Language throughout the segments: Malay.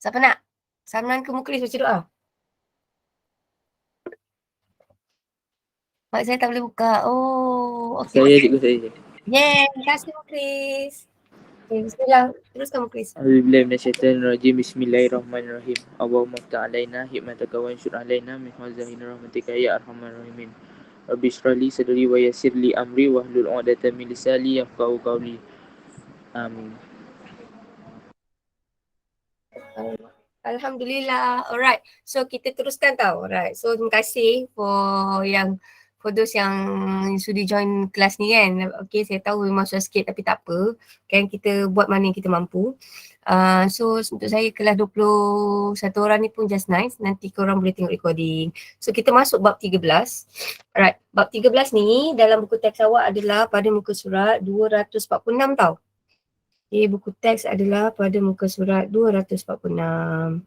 Siapa nak? Samnan ke Muklis baca doa? Mak saya tak boleh buka. Oh, okey. Saya cikgu saya. Yeah, terima kasih Muklis. Okay, bismillah. Teruskan Muklis. A'udzubillahi minasyaitonirrajim. Bismillahirrahmanirrahim. Allahumma ftah alaina hikmataka wa ansyur alaina min khaza'in rahmatika ya arhamar rahimin. Rabbi shrah li sadri wa yassir li amri wahlul 'uqdatam min lisani yafqahu qawli. Amin. Alhamdulillah. Alright. So kita teruskan tau. Alright. So terima kasih for those yang sudi join kelas ni kan. Okay, saya tahu memang susah sikit tapi tak apa. Kan kita buat mana yang kita mampu. So untuk saya kelas 21 orang ni pun just nice. Nanti korang boleh tengok recording. So kita masuk bab 13. Alright. Bab 13 ni dalam buku teks awak adalah pada muka surat 246 tau. Okay, buku teks adalah pada muka surat 246.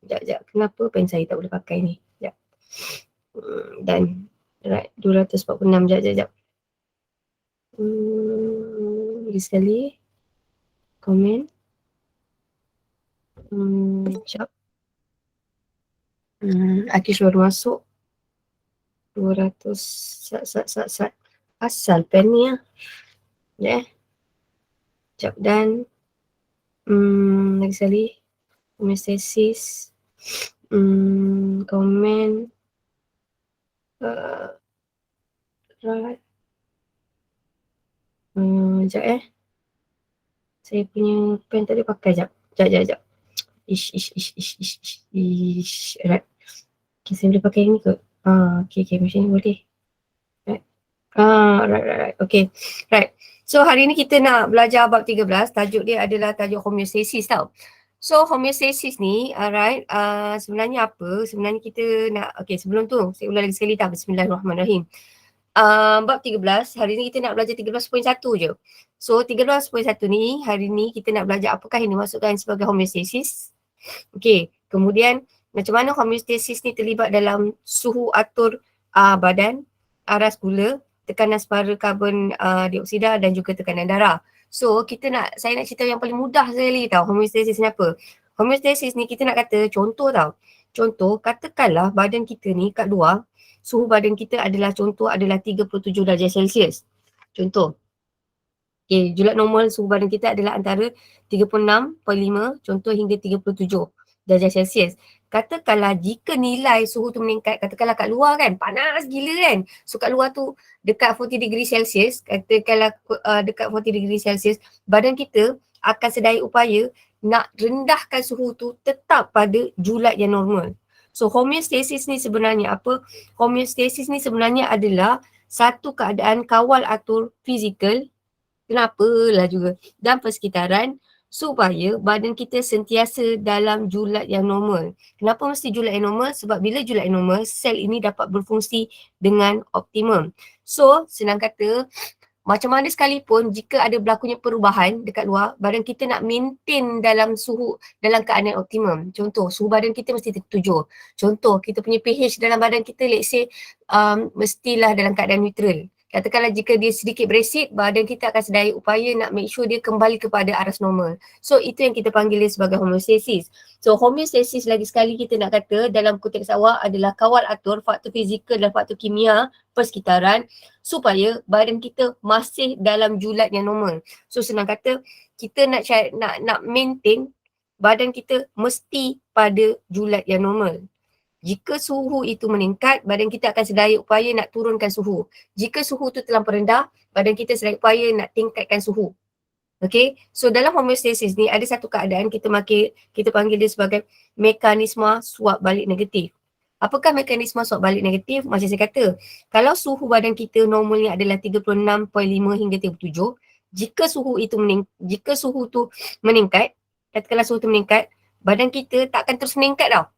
Sekejap. Kenapa pen saya tak boleh pakai ni? Sekejap. Dan, right, 246. Sekejap. Lagi sekali. Komen. Sekejap. Akish baru masuk. 200. Asal pen ni lah. Sekejap. Dan, lagi sekali. Homeostasis. Komen. Right. Sekejap saya punya pen tak boleh pakai. Sekejap. Ish. Right. Okay, saya boleh pakai ni ke? Okay, macam ni boleh. Right. Right. Okay. Right. So hari ni kita nak belajar bab 13. Tajuk dia adalah tajuk homeostasis tau. So homeostasis ni, alright, sebenarnya apa? Sebenarnya kita nak, okay, sebelum tu saya ulang lagi sekali tau. Bismillahirrahmanirrahim. Bab 13, hari ni kita nak belajar 13.1 je. So 13.1 ni, hari ni kita nak belajar apakah yang dimaksudkan sebagai homeostasis. Okay, kemudian macam mana homeostasis ni terlibat dalam suhu atur badan, aras gula, tekanan separa karbon dioksida dan juga tekanan darah. So saya nak cerita yang paling mudah sekali tau, homeostasis ni apa. Homeostasis ni kita nak kata contoh tau. Contoh, katakanlah badan kita ni kat luar, suhu badan kita adalah 37 darjah Celsius. Contoh. Okay, julat normal suhu badan kita adalah antara 36.5 contoh hingga 37 darjah Celsius. Katakanlah jika nilai suhu tu meningkat, katakanlah kat luar kan, panas gila kan. So kat luar tu dekat 40 degree Celsius, katakanlah dekat 40 degree Celsius, badan kita akan sedaya upaya nak rendahkan suhu tu tetap pada julat yang normal. So homeostasis ni sebenarnya apa? Homeostasis ni sebenarnya adalah satu keadaan kawal atur fizikal, kenapalah juga, dan persekitaran supaya badan kita sentiasa dalam julat yang normal. Kenapa mesti julat yang normal? Sebab bila julat yang normal, sel ini dapat berfungsi dengan optimum. So senang kata, macam mana sekalipun jika ada berlakunya perubahan dekat luar, badan kita nak maintain dalam keadaan optimum. Contoh, suhu badan kita mesti 37. Contoh, kita punya pH dalam badan kita, let's say, mestilah dalam keadaan neutral. Katakanlah jika dia sedikit beresit, badan kita akan sedaya upaya nak make sure dia kembali kepada aras normal. So itu yang kita panggil dia sebagai homeostasis. So homeostasis lagi sekali kita nak kata dalam konteks awak adalah kawal atur faktor fizikal dan faktor kimia persekitaran supaya badan kita masih dalam julat yang normal. So senang kata, kita nak maintain badan kita mesti pada julat yang normal. Jika suhu itu meningkat, badan kita akan sedaya upaya nak turunkan suhu. Jika suhu itu terlampau rendah, badan kita sedaya upaya nak tingkatkan suhu. Okay, so dalam homeostasis ni ada satu keadaan kita panggil dia sebagai mekanisme suap balik negatif. Apakah mekanisme suap balik negatif? Macam saya kata, kalau suhu badan kita normalnya adalah 36.5 hingga 37, jika suhu tu meningkat, katakanlah suhu tu meningkat, badan kita tak akan terus meningkat tau.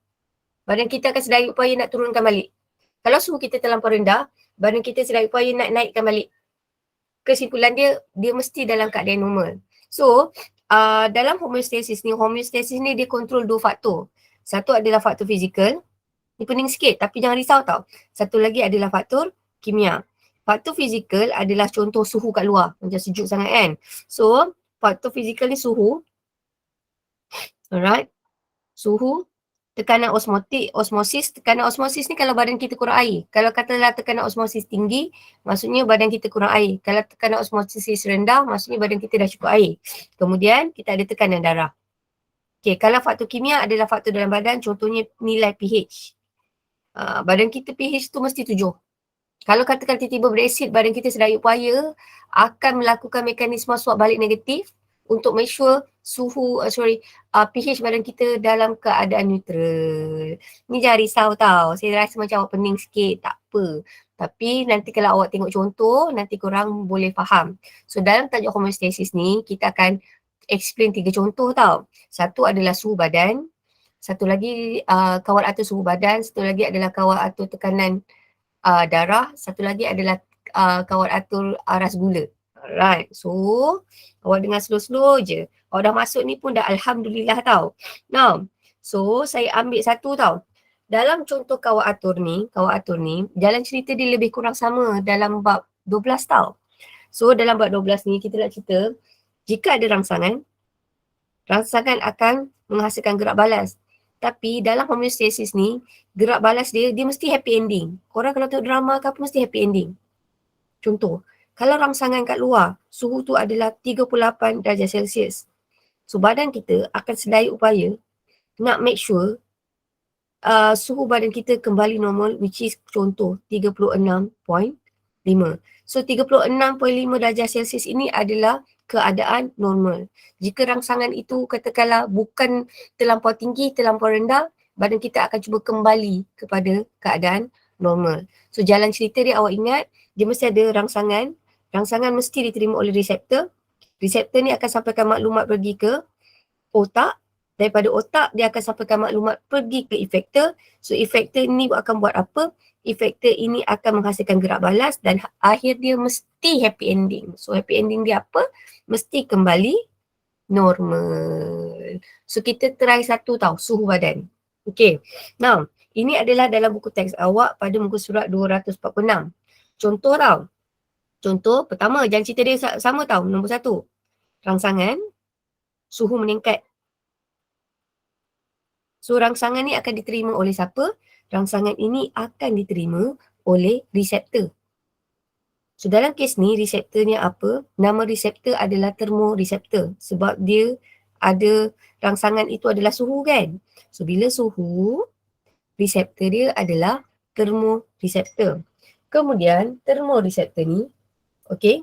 Badan kita akan sedaya upaya nak turunkan balik. Kalau suhu kita terlampau rendah, badan kita sedaya upaya nak naikkan balik. Kesimpulan dia mesti dalam keadaan normal. So, dalam homeostasis ni dia kontrol dua faktor. Satu adalah faktor fizikal. Ni pening sikit tapi jangan risau tau. Satu lagi adalah faktor kimia. Faktor fizikal adalah contoh suhu kat luar. Macam sejuk sangat kan. So, faktor fizikal ni suhu. Alright. suhu, tekanan osmosis. Tekanan osmosis ni kalau badan kita kurang air. Kalau katalah tekanan osmosis tinggi, maksudnya badan kita kurang air. Kalau tekanan osmosis rendah, maksudnya badan kita dah cukup air. Kemudian kita ada tekanan darah. Okay, kalau faktor kimia adalah faktor dalam badan, contohnya nilai pH. Badan kita pH tu mesti 7. Kalau katakan tiba-tiba beresid, badan kita sedaya upaya akan melakukan mekanisme suap balik negatif untuk make sure pH badan kita dalam keadaan neutral. Ni jangan risau tau. Saya rasa macam awak pening sikit, tak apa. Tapi nanti kalau awak tengok contoh, nanti korang boleh faham. So dalam tajuk homeostasis ni, kita akan explain 3 contoh tau. Satu adalah suhu badan, satu lagi kawal atur suhu badan, satu lagi adalah kawal atur tekanan darah, satu lagi adalah kawal atur aras gula. Alright, so awak dengar slow-slow je. Awak dah masuk ni pun dah alhamdulillah tau. Now, so saya ambil satu tau. Dalam contoh kawal atur ni, jalan cerita dia lebih kurang sama dalam bab 12 tau. So dalam bab 12 ni kita nak cerita, jika ada rangsangan akan menghasilkan gerak balas. Tapi dalam homeostasis ni, gerak balas dia mesti happy ending. Korang kalau tengok drama ke apa mesti happy ending. Contoh, kalau rangsangan kat luar, suhu tu adalah 38 darjah Celsius. So badan kita akan sedaya upaya nak make sure suhu badan kita kembali normal, which is contoh 36.5. So 36.5 darjah Celsius ini adalah keadaan normal. Jika rangsangan itu katakanlah bukan terlampau tinggi, terlampau rendah, badan kita akan cuba kembali kepada keadaan normal. So jalan cerita dia awak ingat, dia mesti ada rangsangan. Rangsangan mesti diterima oleh reseptor. Reseptor ni akan sampaikan maklumat pergi ke otak. Daripada otak, dia akan sampaikan maklumat pergi ke efektor. So efektor ni akan buat apa? Efektor ini akan menghasilkan gerak balas dan akhir dia mesti happy ending. So happy ending dia apa? Mesti kembali normal. So kita try satu tau, suhu badan. Okay. Now, ini adalah dalam buku teks awak pada muka surat 246. Contoh tau. Contoh pertama, jalan cerita dia sama tau. Nombor 1. Rangsangan, suhu meningkat. So rangsangan ni akan diterima oleh siapa? Rangsangan ini akan diterima oleh reseptor. So dalam kes ni reseptornya apa? Nama reseptor adalah termoreseptor sebab dia ada rangsangan itu adalah suhu kan. So bila suhu, reseptor dia adalah termoreseptor. Kemudian termoreseptor ni, okay,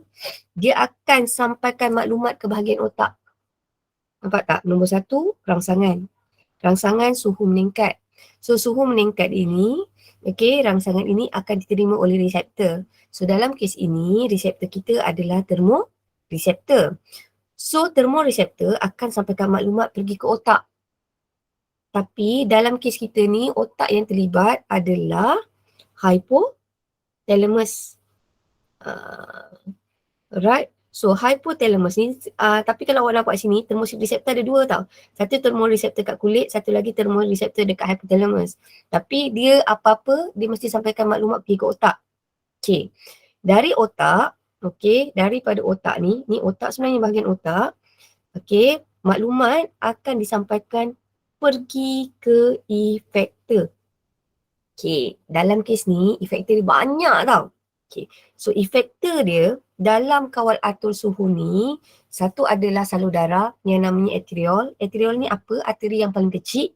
dia akan sampaikan maklumat ke bahagian otak. Nampak tak? Nombor 1, rangsangan. Rangsangan suhu meningkat. So suhu meningkat ini, okay, rangsangan ini akan diterima oleh reseptor. So dalam kes ini, reseptor kita adalah termoreseptor. So termoreseptor akan sampaikan maklumat pergi ke otak. Tapi dalam kes kita ni, otak yang terlibat adalah hypothalamus. Right? So hypothalamus ni, tapi kalau awak nampak sini, termoreseptor ada 2 tau. Satu termoreseptor kat kulit, satu lagi termoreseptor dekat hypothalamus. Tapi dia apa-apa, dia mesti sampaikan maklumat pergi ke otak. Okay. Dari otak, okay, daripada otak ni otak sebenarnya bahagian otak. Okay, maklumat akan disampaikan pergi ke efektor. Okay, dalam kes ni, efektor dia banyak tau. Okay, so efektor dia dalam kawal atur suhu ni, satu adalah salur darah yang namanya arteriol. Arteriol ni apa? Arteri yang paling kecil.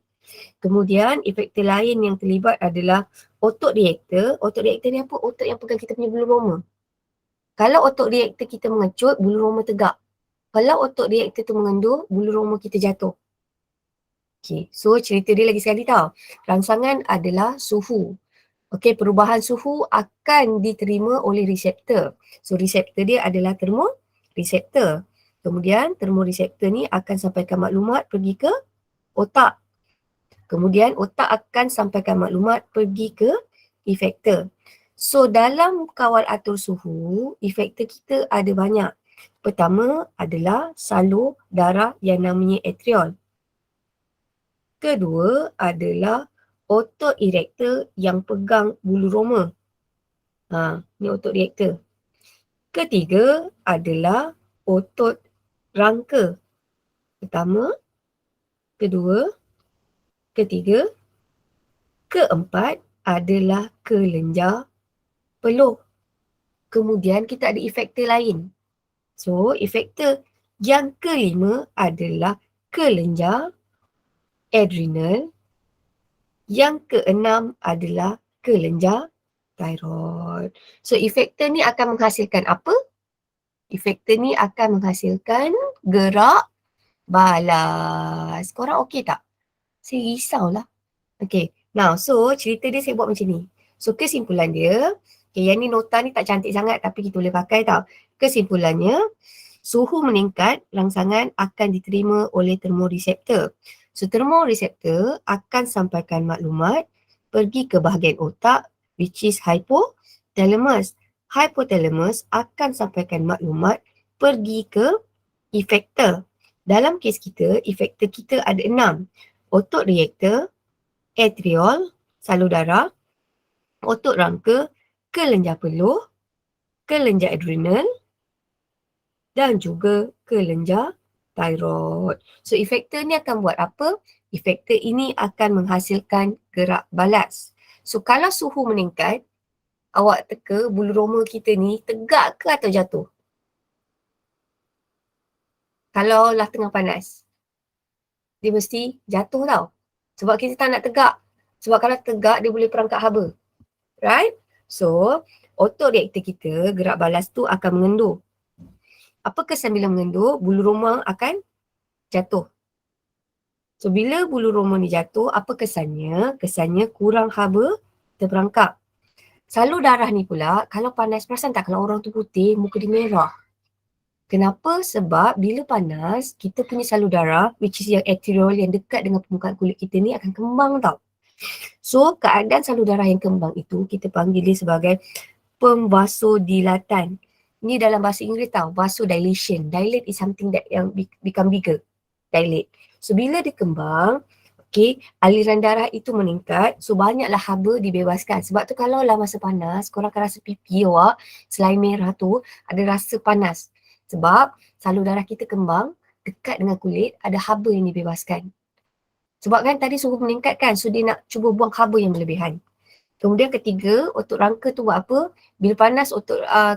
Kemudian efektor lain yang terlibat adalah otot reaktor. Otot reaktor ni apa? Otot yang pegang kita punya bulu roma. Kalau otot reaktor kita mengecut, bulu roma tegak. Kalau otot reaktor tu mengendur, bulu roma kita jatuh. Okay, so cerita dia lagi sekali tau. Rangsangan adalah suhu. Okay, perubahan suhu akan diterima oleh reseptor. So reseptor dia adalah termoreseptor. Kemudian termoreseptor ni akan sampaikan maklumat pergi ke otak. Kemudian otak akan sampaikan maklumat pergi ke efektor. So dalam kawal atur suhu, efektor kita ada banyak. Pertama adalah salur darah yang namanya arteriol. Kedua adalah otot erector yang pegang bulu roma. Ni otot reaktor. Ketiga adalah otot rangka. Pertama, kedua, ketiga, keempat adalah kelenjar peluh. Kemudian kita ada efektor lain. So, efektor yang kelima adalah kelenjar adrenal. Yang keenam adalah kelenjar thyroid. So, efektor ni akan menghasilkan apa? Efektor ni akan menghasilkan gerak balas. Korang okey tak? Saya risaulah. Okay. Now, so cerita dia saya buat macam ni. So, kesimpulan dia, okay, yang ni nota ni tak cantik sangat tapi kita boleh pakai tau. Kesimpulannya, suhu meningkat, rangsangan akan diterima oleh termoreseptor. So, termoreseptor akan sampaikan maklumat pergi ke bahagian otak which is hypothalamus. Hypothalamus akan sampaikan maklumat pergi ke efektor. Dalam kes kita, efektor kita ada 6. Otot reaktor, atriol, salur darah, otot rangka, kelenjar peluh, kelenjar adrenal dan juga kelenjar thyroid. So, efektor ni akan buat apa? Efektor ini akan menghasilkan gerak balas. So, kalau suhu meningkat, awak teka bulu roma kita ni tegak ke atau jatuh? Kalau lah tengah panas, dia mesti jatuh tau. Sebab kita tak nak tegak. Sebab kalau tegak, dia boleh perangkap haba. Right? So, otoreaktor kita, gerak balas tu akan mengendur. Apa kesan bila mengendur? Bulu roma akan jatuh. So, bila bulu roma ni jatuh, apa kesannya? Kesannya kurang haba terperangkap. Salur darah ni pula, kalau panas, perasan tak kalau orang tu putih, muka dia merah? Kenapa? Sebab bila panas, kita punya salur darah, which is yang arteriol yang dekat dengan permukaan kulit kita ni akan kembang tau. So, keadaan salur darah yang kembang itu, kita panggil dia sebagai pembasodilatan. Ni dalam bahasa Inggeris tau, vasodilation. Dilate is something that yang become bigger. Dilate. So, bila dia kembang, okay, aliran darah itu meningkat, so banyaklah haba dibebaskan. Sebab tu kalau lah masa panas, korang akan rasa pipi awak, selain merah tu, ada rasa panas. Sebab salur darah kita kembang, dekat dengan kulit, ada haba yang dibebaskan. Sebab kan tadi suhu meningkat kan, so dia nak cuba buang haba yang berlebihan. Kemudian ketiga, otot rangka tu buat apa? Bila panas,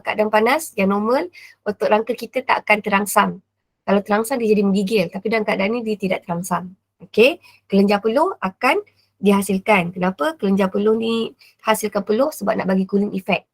keadaan panas yang normal, otot rangka kita tak akan terangsang. Kalau terangsang dia jadi menggigil, tapi dalam keadaan ni dia tidak terangsang. Okey, kelenjar peluh akan dihasilkan. Kenapa? Kelenjar peluh ni hasilkan peluh sebab nak bagi cooling effect.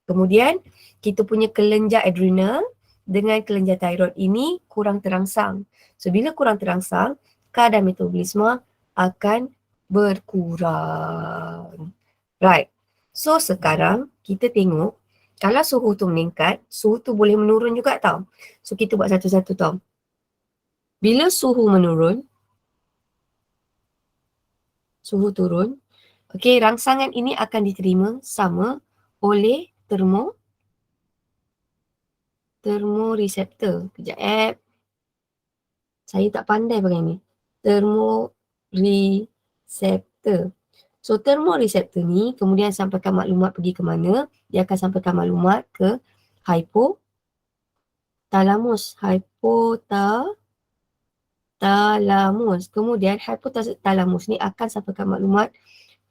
Kemudian kita punya kelenjar adrenal dengan kelenjar thyroid ini kurang terangsang. So bila kurang terangsang, kadar metabolisme akan berkurang. Right. So sekarang kita tengok kalau suhu tu meningkat, suhu tu boleh menurun juga tau. So kita buat satu-satu tau. Bila suhu menurun, suhu turun, okey, rangsangan ini akan diterima sama oleh termoreseptor. Kejap. Saya tak pandai pakai ni. Termoreseptor. So termoreseptor ni kemudian sampaikan maklumat pergi ke mana? Dia akan sampaikan maklumat ke hypothalamus. Kemudian hypothalamus ni akan sampaikan maklumat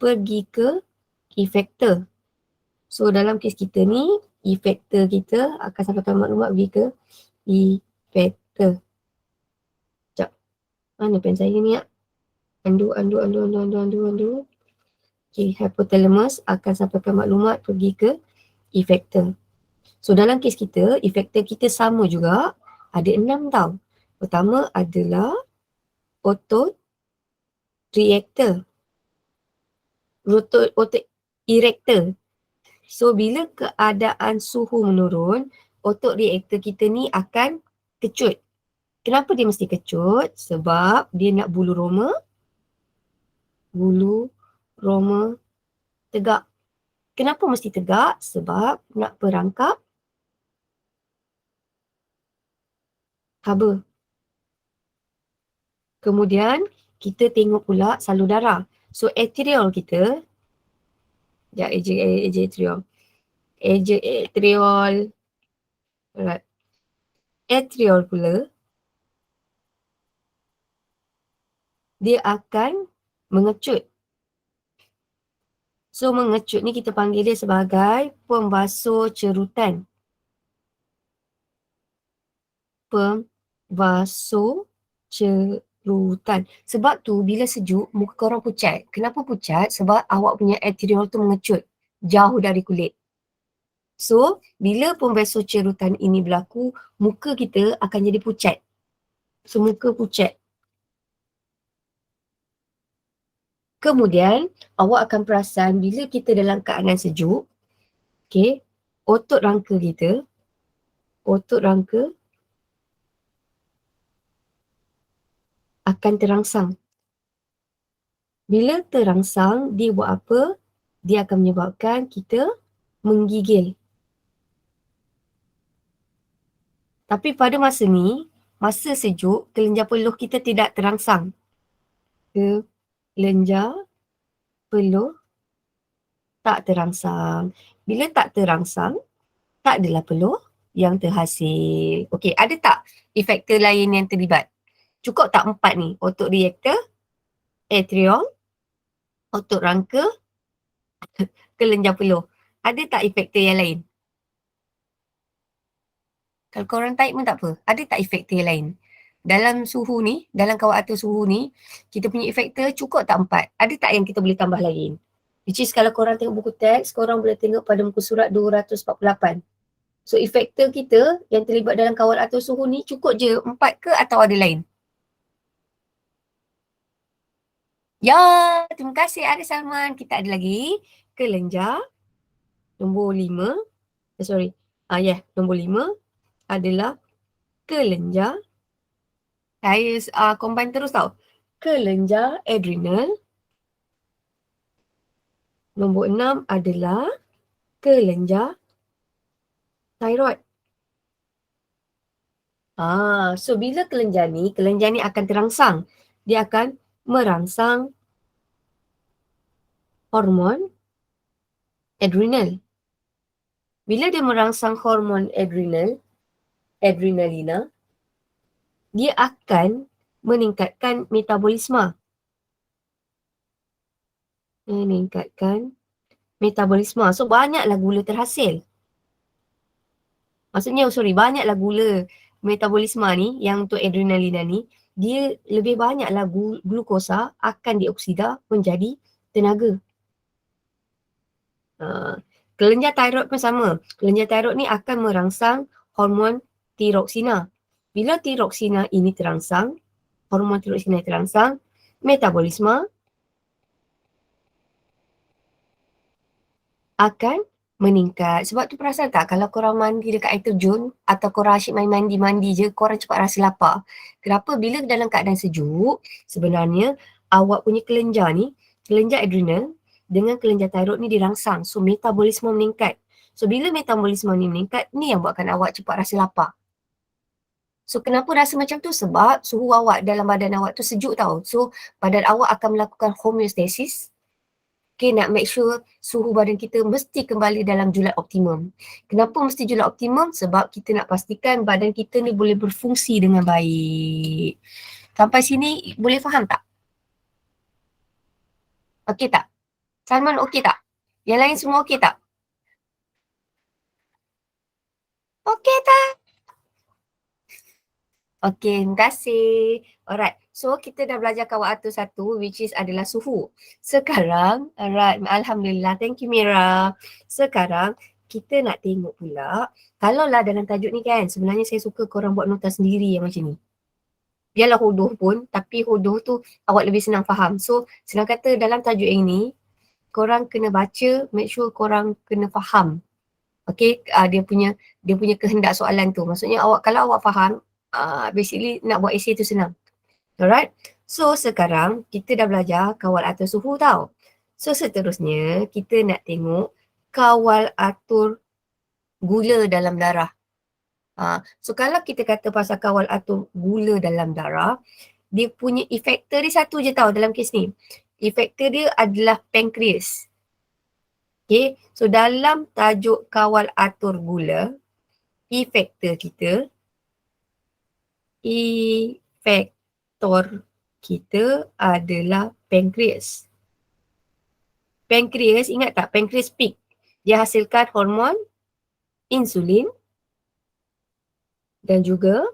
pergi ke efektor. So dalam kes kita ni, efektor kita akan sampaikan maklumat pergi ke efektor. Sekejap. Mana pen saya ni? Andu. Okay, hypothalamus akan sampaikan maklumat pergi ke efektor. So dalam kes kita, efektor kita sama juga. Ada 6 tau. Pertama adalah otot reaktor. Otot erector. So bila keadaan suhu menurun, otot reaktor kita ni akan kecut. Kenapa dia mesti kecut? Sebab dia nak bulu roma tegak. Kenapa mesti tegak? Sebab nak perangkap haba. Kemudian kita tengok pula salur darah. So arteriol kita, atriol. Alright. Atriol pula, dia akan mengecut. So mengecut ni kita panggil dia sebagai pembasuh cerutan. Pembasuh cerutan. Sebab tu bila sejuk muka korang pucat. Kenapa pucat? Sebab awak punya arteriol tu mengecut jauh dari kulit. So bila pembasuh cerutan ini berlaku, muka kita akan jadi pucat. So muka pucat. Kemudian awak akan perasan bila kita dalam keadaan sejuk, okay, otot rangka akan terangsang. Bila terangsang, dia buat apa? Dia akan menyebabkan kita menggigil. Tapi pada masa ni, masa sejuk, kelenjar peluh kita tidak terangsang. Kelenjar peluh tak terangsang. Bila tak terangsang, tak adalah peluh yang terhasil. Okey, ada tak efektor lain yang terlibat? Cukup tak 4 ni? Otot reaktor, atrial, otot rangka, kelenjar peluh. Ada tak efektor yang lain? Kalau korang type pun tak apa. Ada tak efektor yang lain? Dalam suhu ni, dalam kawal atur suhu ni, kita punya efektor cukup tak 4? Ada tak yang kita boleh tambah lagi? Which is kalau korang tengok buku teks, korang boleh tengok pada muka surat 248. So efektor kita yang terlibat dalam kawal atur suhu ni cukup je 4 ke atau ada lain? Ya, terima kasih Arif Salman. Kita ada lagi kelenjar nombor 5. Nombor 5 adalah kelenjar. Saya combine terus tau. Kelenjar adrenal. Nombor 6 adalah kelenjar thyroid. So bila kelenjar ni akan terangsang. Dia akan merangsang hormon adrenal. Bila dia merangsang hormon adrenalina, dia akan meningkatkan metabolisme. So banyaklah gula terhasil. Banyaklah gula metabolisme ni yang untuk adrenalina ni, dia lebih banyaklah glukosa akan dioksida menjadi tenaga. Kelenjar thyroid pun sama. Kelenjar thyroid ni akan merangsang hormon tiroksina. Bila tiroksina ini terangsang, hormon tiroksina terangsang, metabolisme akan meningkat. Sebab tu perasan tak kalau korang mandi dekat air terjun atau korang asyik main mandi-mandi je, korang cepat rasa lapar. Kenapa? Bila dalam keadaan sejuk, sebenarnya awak punya kelenjar ni, kelenjar adrenal dengan kelenjar thyroid ni dirangsang. So metabolisme meningkat. So bila metabolisme ni meningkat, ni yang buatkan awak cepat rasa lapar. So kenapa rasa macam tu? Sebab suhu awak dalam badan awak tu sejuk tau. So badan awak akan melakukan homeostasis. Okay, nak make sure suhu badan kita mesti kembali dalam julat optimum. Kenapa mesti julat optimum? Sebab kita nak pastikan badan kita ni boleh berfungsi dengan baik. Sampai sini boleh faham tak? Okey tak? Salman okey tak? Yang lain semua okey tak? Okey tak? Okey, terima kasih. Alright, so kita dah belajar kawal atur 1 which is adalah suhu. Sekarang, alright, Alhamdulillah, thank you Mira. Sekarang kita nak tengok pula, kalaulah dalam tajuk ni kan, sebenarnya saya suka korang buat nota sendiri yang macam ni. Biarlah hodoh pun, tapi hodoh tu awak lebih senang faham. So, senang kata dalam tajuk yang ni, korang kena baca, make sure korang kena faham. Okay, dia punya kehendak soalan tu. Maksudnya awak kalau awak faham, basically nak buat essay tu senang. Alright. So sekarang kita dah belajar kawal atur suhu tau. So seterusnya kita nak tengok kawal atur gula dalam darah. So kalau kita kata pasal kawal atur gula dalam darah, dia punya efektor dia satu je tau dalam kes ni. Efektor dia adalah pankreas. Okay, so dalam tajuk kawal atur gula, efektor kita adalah pankreas. Pankreas, ingat tak? Pankreas peak. Dia hasilkan hormon insulin dan juga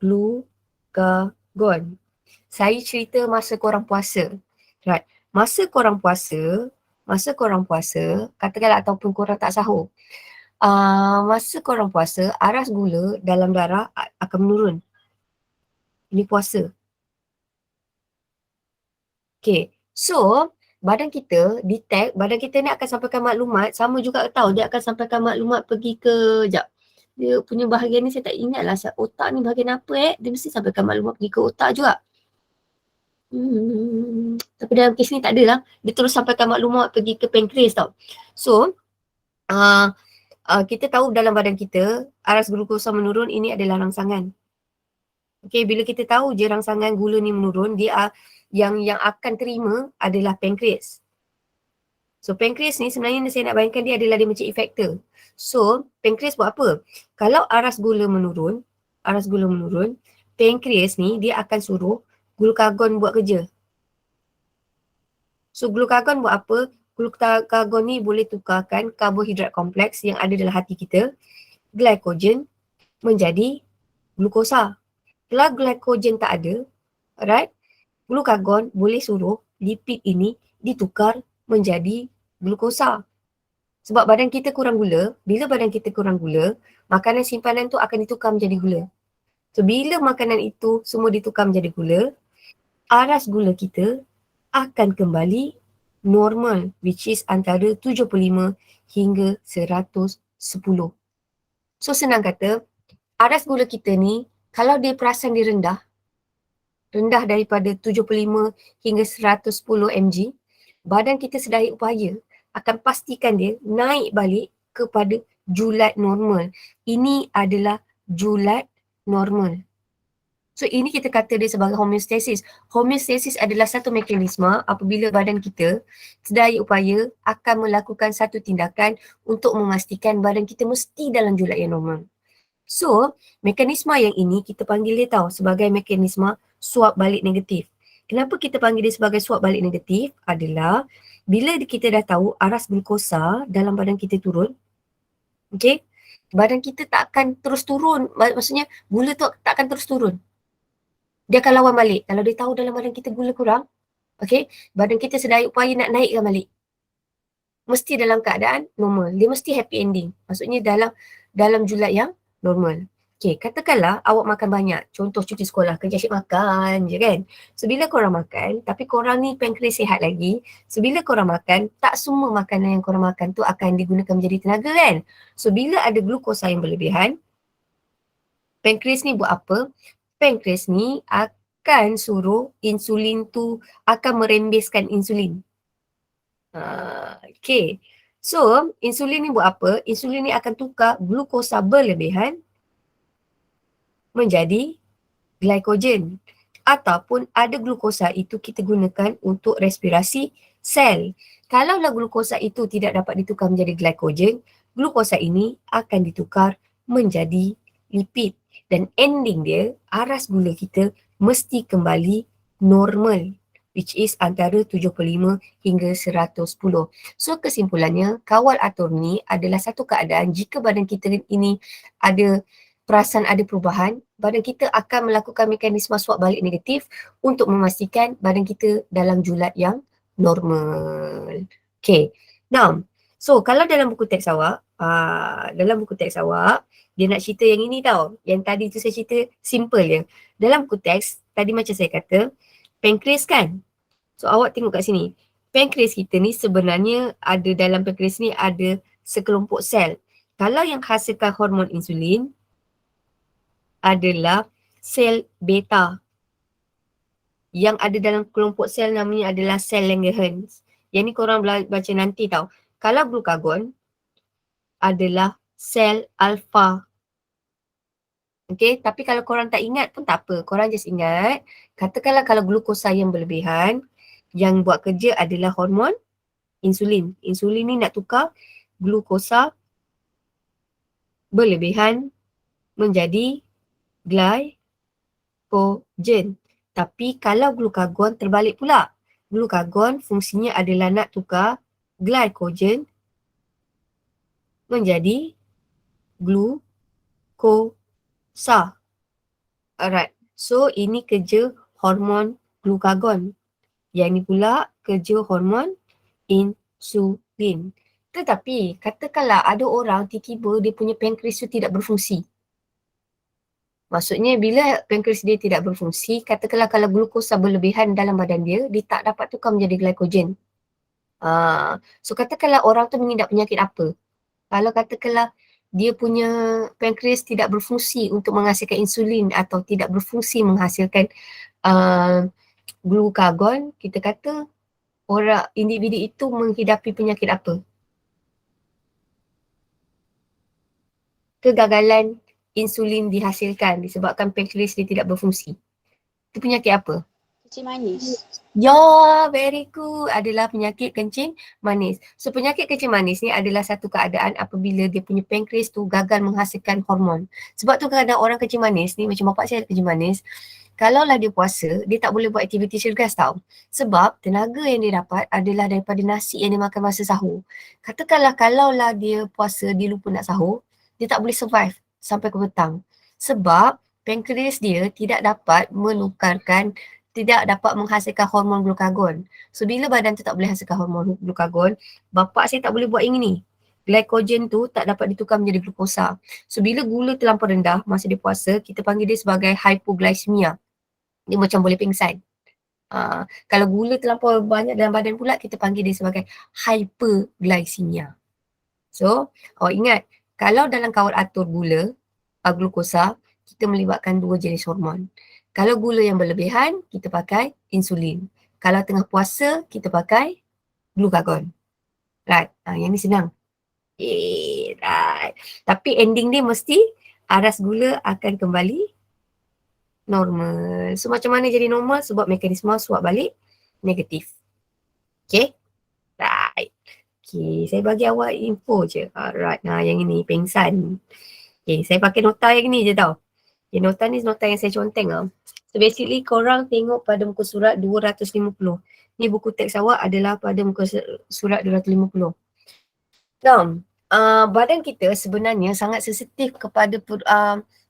glukagon. Saya cerita masa korang puasa. Right. Masa korang puasa, katakanlah ataupun korang tak sahur. Masa korang puasa, aras gula dalam darah akan menurun. Ini puasa. Okay. So, badan kita detect, badan kita ni akan sampaikan maklumat, sama juga tahu dia akan sampaikan maklumat pergi ke, sekejap. Dia punya bahagian ni saya tak ingat lah, otak ni bahagian apa dia mesti sampaikan maklumat pergi ke otak juga. Tapi dalam kes ni tak adalah, dia terus sampaikan maklumat pergi ke pankreas tau. So, kita tahu dalam badan kita, aras glukosa menurun, ini adalah rangsangan. Okay, bila kita tahu je rangsangan gula ni menurun, dia yang akan terima adalah pankreas. So, pankreas ni sebenarnya saya nak bayangkan dia adalah dia macam effector. So, pankreas buat apa? Kalau aras gula menurun, pankreas ni dia akan suruh glukagon buat kerja. So, glukagon buat apa? Glukagon ni boleh tukarkan karbohidrat kompleks yang ada dalam hati kita, glycogen, menjadi glukosa. Kalau glycogen tak ada, right, glukagon boleh suruh lipid ini ditukar menjadi glukosa. Sebab badan kita kurang gula, bila badan kita kurang gula, makanan simpanan tu akan ditukar menjadi gula. So, bila makanan itu semua ditukar menjadi gula, aras gula kita akan kembali normal, which is antara 75 hingga 110. So, senang kata, aras gula kita ni, kalau dia perasan dia rendah daripada 75 hingga 110 mg, badan kita sedaya upaya akan pastikan dia naik balik kepada julat normal. Ini adalah julat normal. So, ini kita kata dia sebagai homeostasis. Homeostasis adalah satu mekanisme apabila badan kita sedaya upaya akan melakukan satu tindakan untuk memastikan badan kita mesti dalam julat yang normal. So, mekanisme yang ini kita panggil dia tahu sebagai mekanisme suap balik negatif. Kenapa kita panggil dia sebagai suap balik negatif? Adalah bila kita dah tahu aras glukosa dalam badan kita turun, okay, badan kita tak akan terus turun. Maksudnya gula tu tak akan terus turun. Dia akan lawan balik. Kalau dia tahu dalam badan kita gula kurang, okay, badan kita sedaya upaya nak naikkan balik. Mesti dalam keadaan normal. Dia mesti happy ending. Maksudnya dalam julat yang normal. Okay, katakanlah awak makan banyak. Contoh cuti sekolah, kerja asyik makan je kan. So, bila korang makan, tapi korang ni pankreas sihat lagi. So, bila korang makan, tak semua makanan yang korang makan tu akan digunakan menjadi tenaga kan. So, bila ada glukosa yang berlebihan, pankreas ni buat apa? Pankreas ni akan suruh insulin tu, akan merembeskan insulin. Okay. So, insulin ni buat apa? Insulin ni akan tukar glukosa berlebihan menjadi glycogen. Ataupun ada glukosa itu kita gunakan untuk respirasi sel. Kalaulah glukosa itu tidak dapat ditukar menjadi glycogen, glukosa ini akan ditukar menjadi lipid. Dan ending dia, aras gula kita mesti kembali normal, which is antara 75 hingga 110. So, kesimpulannya, kawal atur ni adalah satu keadaan jika badan kita ini ada perasan ada perubahan, badan kita akan melakukan mekanisme suap balik negatif untuk memastikan badan kita dalam julat yang normal. Okay. Now, so kalau dalam buku teks awak, dia nak cerita yang ini tau. Yang tadi tu saya cerita simple je. Dalam buku teks, tadi macam saya kata, pankreas kan? So, awak tengok kat sini. Pankreas kita ni sebenarnya ada dalam pankreas ni ada sekelompok sel. Kalau yang hasilkan hormon insulin adalah sel beta. Yang ada dalam kelompok sel namanya adalah sel Langerhans. Yang ni korang baca nanti tau. Kalau glukagon adalah sel alpha. Okay, tapi kalau korang tak ingat pun tak apa. Korang just ingat, katakanlah kalau glukosa yang berlebihan, yang buat kerja adalah hormon insulin. Insulin ni nak tukar glukosa berlebihan menjadi glycogen. Tapi kalau glukagon terbalik pula. glukagon fungsinya adalah nak tukar glycogen menjadi glukosa. Alright. So ini kerja hormon glukagon. Yang ni pula kerja hormon insulin. Tetapi katakanlah ada orang tiba-tiba dia punya pankreas tu tidak berfungsi. Maksudnya bila pankreas dia tidak berfungsi, katakanlah kalau glukosa berlebihan dalam badan dia, dia tak dapat tukar menjadi glycogen. So katakanlah orang tu mengidap penyakit apa? Kalau katakanlah dia punya pankreas tidak berfungsi untuk menghasilkan insulin atau tidak berfungsi menghasilkan glukagon, kita kata orang individu itu menghidapi penyakit apa? Kegagalan insulin dihasilkan disebabkan pankreas dia tidak berfungsi. Itu penyakit apa? Kencing manis. Ya, very good. Adalah penyakit kencing manis. So penyakit kencing manis ni adalah satu keadaan apabila dia punya pankreas tu gagal menghasilkan hormon. Sebab tu kadang orang kencing manis ni, macam bapak saya ada kencing manis, kalaulah dia puasa, dia tak boleh buat aktiviti cergas tau. Sebab tenaga yang dia dapat adalah daripada nasi yang dia makan masa sahur. Katakanlah kalaulah dia puasa, dia lupa nak sahur, dia tak boleh survive sampai ke petang. Sebab pankreas dia tidak dapat menukarkan, tidak dapat menghasilkan hormon glukagon. So bila badan tu tak boleh hasilkan hormon glukagon, bapak saya tak boleh buat yang ni. Glycogen tu tak dapat ditukar menjadi glukosa. So bila gula terlampau rendah masa dia puasa, kita panggil dia sebagai hypoglycemia. Dia macam boleh pingsan. Kalau gula terlampau banyak dalam badan pula, kita panggil dia sebagai hyperglycemia. So, awak ingat, kalau dalam kawal atur gula, glukosa, kita melibatkan dua jenis hormon. Kalau gula yang berlebihan, kita pakai insulin. Kalau tengah puasa, kita pakai glukagon. Right, yang ni senang. Right. Tapi ending dia mesti aras gula akan kembali normal. So macam mana jadi normal? Sebab mekanisme suap balik negatif. Okay? Right. Okay, saya bagi awak info je. Alright, yang ini pengsan. Okay, saya pakai nota yang ni je tau. Okay, nota ni nota yang saya conteng lah. So basically korang tengok pada muka surat 250. Ni buku teks awak adalah pada muka surat 250. Now, badan kita sebenarnya sangat sensitif kepada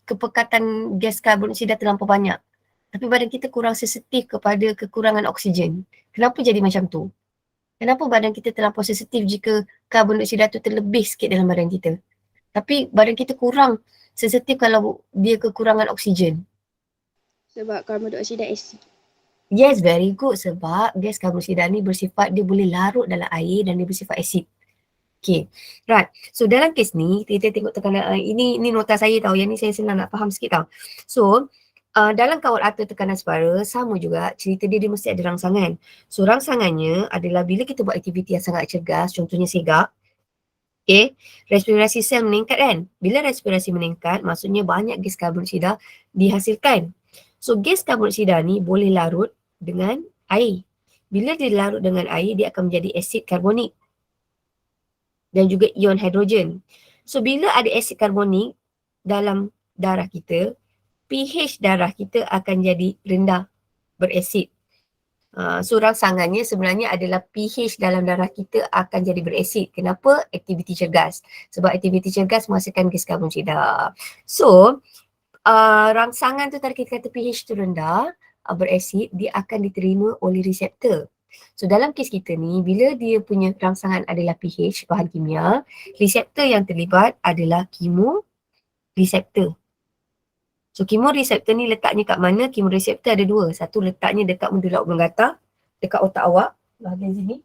kepekatan gas karbon dioksida terlampau banyak. Tapi badan kita kurang sensitif kepada kekurangan oksigen. Kenapa jadi macam tu? Kenapa badan kita terlampau sensitif jika karbon dioksida tu terlebih sikit dalam badan kita? Tapi badan kita kurang sensitif kalau dia kekurangan oksigen. Sebab karbon dioksida asid. Yes, very good. Sebab gas karbon dioksida ni bersifat, dia boleh larut dalam air dan dia bersifat asid. Okay, right. So dalam kes ni, kita tengok tekanan, ini nota saya tau. Yang ni saya senang nak faham sikit tau. So, dalam kawal atur tekanan separa, sama juga cerita dia mesti ada rangsangan. So rangsangannya adalah bila kita buat aktiviti yang sangat cergas, contohnya segak, okay, respirasi sel meningkat kan. Bila respirasi meningkat, maksudnya banyak gas karbon dioksida dihasilkan. So gas karbon dioksida ni boleh larut dengan air. Bila dia larut dengan air, dia akan menjadi asid karbonik dan juga ion hidrogen. So bila ada asid karbonik dalam darah kita, pH darah kita akan jadi rendah, berasid. So rangsangannya sebenarnya adalah pH dalam darah kita akan jadi berasid. Kenapa? Aktiviti cergas. Sebab aktiviti cergas menghasilkan gas karbon dioksida. So rangsangan tu tadi kita kata pH tu rendah, berasid, dia akan diterima oleh reseptor. So dalam kes kita ni, bila dia punya rangsangan adalah pH, bahan kimia, reseptor yang terlibat adalah kemoreseptor. So kemoreseptor ni letaknya kat mana? Kemoreseptor ada dua. Satu letaknya dekat medulla oblongata, dekat otak awak, bahagian sini.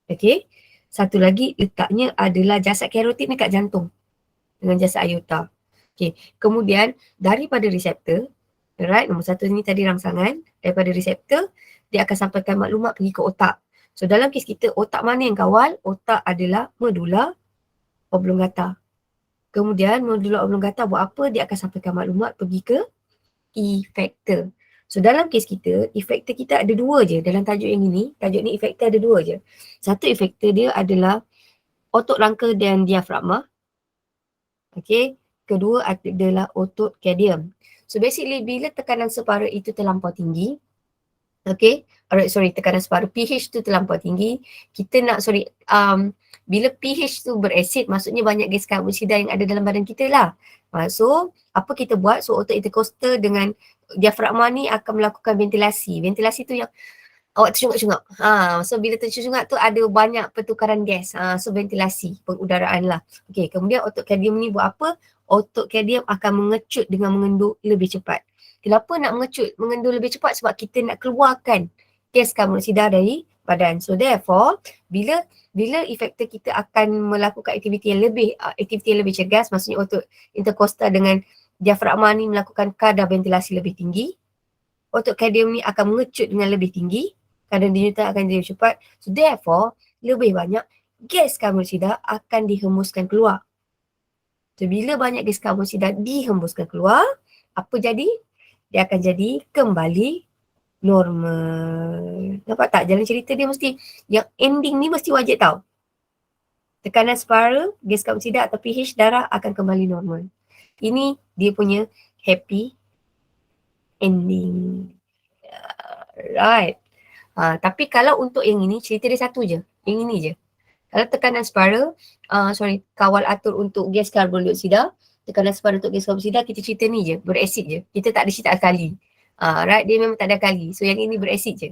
Okay. Satu lagi letaknya adalah jasad karotid dekat jantung dengan jasad aorta. Okay. Kemudian daripada reseptor, alright, nombor satu ni tadi rangsangan, daripada reseptor, dia akan sampaikan maklumat pergi ke otak. So dalam kes kita, otak mana yang kawal? Otak adalah medulla oblongata. Kemudian medulla oblongata buat apa? Dia akan sampaikan maklumat pergi ke efektor. So dalam kes kita, efektor kita ada dua je dalam tajuk yang ini. Tajuk ni efektor ada dua je. Satu efektor dia adalah otot rangka dan diafragma. Okay. Kedua adalah otot kardium. So basically bila tekanan separa itu terlampau tinggi, Okay, alright, sorry, tekanan separuh. pH tu terlampau tinggi. Kita nak, bila pH tu berasid, maksudnya banyak gas karbon dioksida yang ada dalam badan kita lah. So, apa kita buat? So, otot intercostal dengan diafragma ni akan melakukan ventilasi. Ventilasi tu yang awak tercungak-cungak. So bila tercungak tu ada banyak pertukaran gas. So ventilasi, pengudaraan lah. Okay, kemudian otot kardium ni buat apa? Otot kardium akan mengecut dengan mengendur lebih cepat. Kenapa nak mengendur lebih cepat? Sebab kita nak keluarkan gas karbon dioksida dari badan. So therefore, bila efektor kita akan melakukan aktiviti yang lebih cergas, maksudnya otot intercostal dengan diafragma ni melakukan kadar ventilasi lebih tinggi, otot kardium ni akan mengecut dengan lebih tinggi, kadar denyutan akan lebih cepat. So therefore, lebih banyak gas karbon dioksida akan dihembuskan keluar. So bila banyak gas karbon dioksida dihembuskan keluar, apa jadi? Dia akan jadi kembali normal. Nampak tak? Jalan cerita dia mesti, yang ending ni mesti wajib tahu. Tekanan spiral, gas karbon dioksida atau pH darah akan kembali normal. Ini dia punya happy ending. Right. Tapi kalau untuk yang ini, cerita dia satu je. Yang ini je. Kalau tekanan spiral, kawal atur untuk gas karbon dioksida, tekanan spiral untuk gas karbon dioksida, kita cerita ni je, berasid je. Kita tak ada cerita alkali. Right, dia memang tak ada alkali. So yang ini berasid je.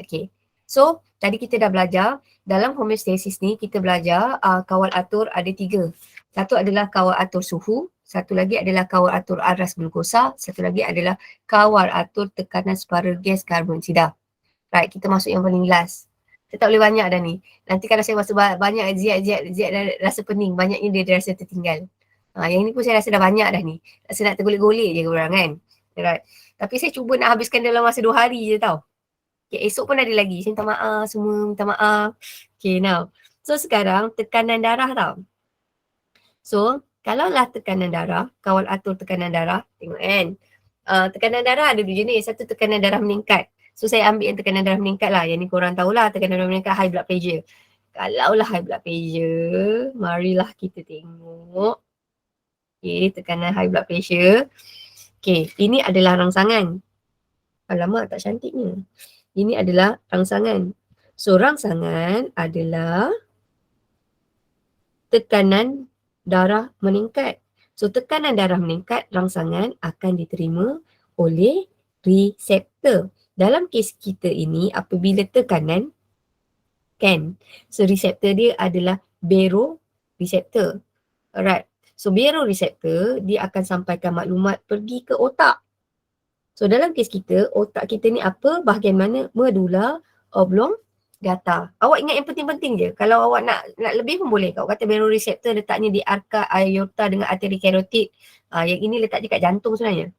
Okay. So, tadi kita dah belajar, dalam homeostasis ni kita belajar kawal atur ada 3. Satu adalah kawal atur suhu, satu lagi adalah kawal atur aras glukosa, satu lagi adalah kawal atur tekanan spiral gas karbon dioksida. Right, kita masuk yang paling last. Saya tak boleh banyak dah ni. Nanti kalau saya rasa banyak Ziad rasa pening, banyaknya dia rasa tertinggal. Yang ni pun saya rasa dah banyak dah ni. Rasa nak tergolek-golek je korang kan. Right. Tapi saya cuba nak habiskan dalam masa 2 hari je tau. Okay, esok pun ada lagi. Saya minta maaf semua, minta maaf. Okay, now. So sekarang tekanan darah tau. So, kalaulah tekanan darah, kawal atur tekanan darah, tengok kan. Tekanan darah ada 2 jenis. Satu tekanan darah meningkat. So saya ambil yang tekanan darah meningkat lah. Yang ni korang tahulah tekanan darah meningkat high blood pressure. Kalaulah high blood pressure, marilah kita tengok. Okay, tekanan high blood pressure. Okay, ini adalah rangsangan. Alamak, tak cantiknya. Ini adalah rangsangan. So rangsangan adalah tekanan darah meningkat. So tekanan darah meningkat, rangsangan akan diterima oleh reseptor. Dalam kes kita ini, apabila tekanan, kan, so reseptor dia adalah baroreceptor. Alright, so baroreceptor dia akan sampaikan maklumat pergi ke otak. So dalam kes kita, otak kita ni apa? Bahagian mana? Medulla oblongata. Awak ingat yang penting-penting je. Kalau awak nak lebih pun boleh. Awak kata baroreceptor letaknya di arka aorta dengan arteri karotid. Yang ini letak dekat jantung sebenarnya.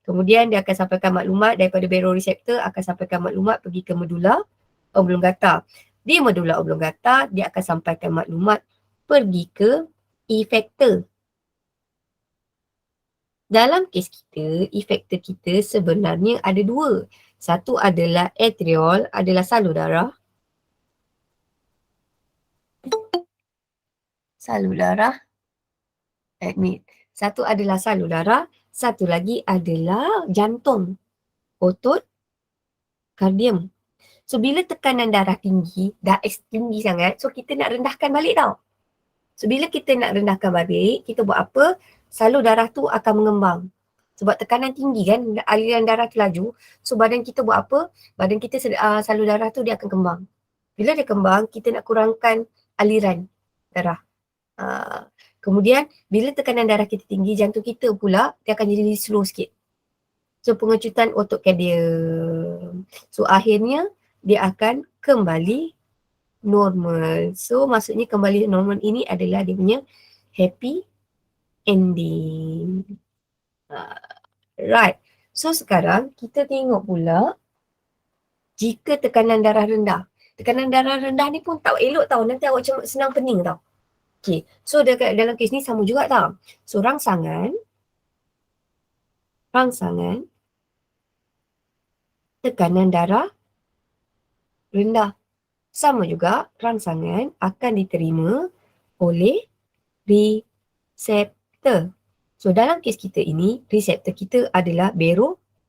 Kemudian dia akan sampaikan maklumat daripada baroreceptor, akan sampaikan maklumat pergi ke medulla oblongata. Di medulla oblongata, dia akan sampaikan maklumat pergi ke efektor. Dalam kes kita, efektor kita sebenarnya ada 2. Satu adalah atriol, adalah salur darah. Salur darah. Admit. Satu adalah salur darah. Satu lagi adalah jantung, otot kardium. So bila tekanan darah tinggi, dah tinggi sangat, so kita nak rendahkan balik tau. So bila kita nak rendahkan balik, kita buat apa? Salur darah tu akan mengembang. Sebab tekanan tinggi kan, aliran darah tu laju. So badan kita buat apa? Badan kita, salur darah tu dia akan kembang. Bila dia kembang, kita nak kurangkan aliran darah. Kemudian bila tekanan darah kita tinggi, jantung kita pula dia akan jadi slow sikit. So pengecutan otot kardium. So akhirnya dia akan kembali normal. So maksudnya kembali normal ini adalah dia punya happy ending. Right. So sekarang kita tengok pula jika tekanan darah rendah. Tekanan darah rendah ni pun tak elok tau. Nanti awak cuma senang pening tau. Okay, so dalam kes ni sama juga tau. So rangsangan, tekanan darah rendah. Sama juga rangsangan akan diterima oleh reseptor. So dalam kes kita ini, reseptor kita adalah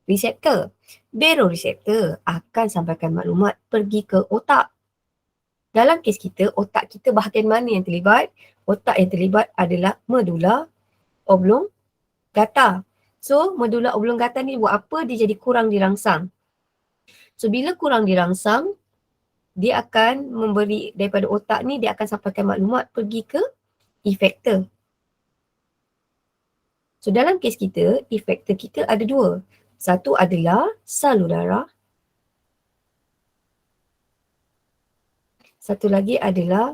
reseptor. Baroreseptor akan sampaikan maklumat pergi ke otak. Dalam kes kita, otak kita bahagian mana yang terlibat? Otak yang terlibat adalah medulla oblongata. So, medulla oblongata ni buat apa? Dia jadi kurang dirangsang. So, bila kurang dirangsang, dia akan memberi daripada otak ni, dia akan sampaikan maklumat pergi ke efektor. So, dalam kes kita, efektor kita ada dua. Satu adalah salur darah. Satu lagi adalah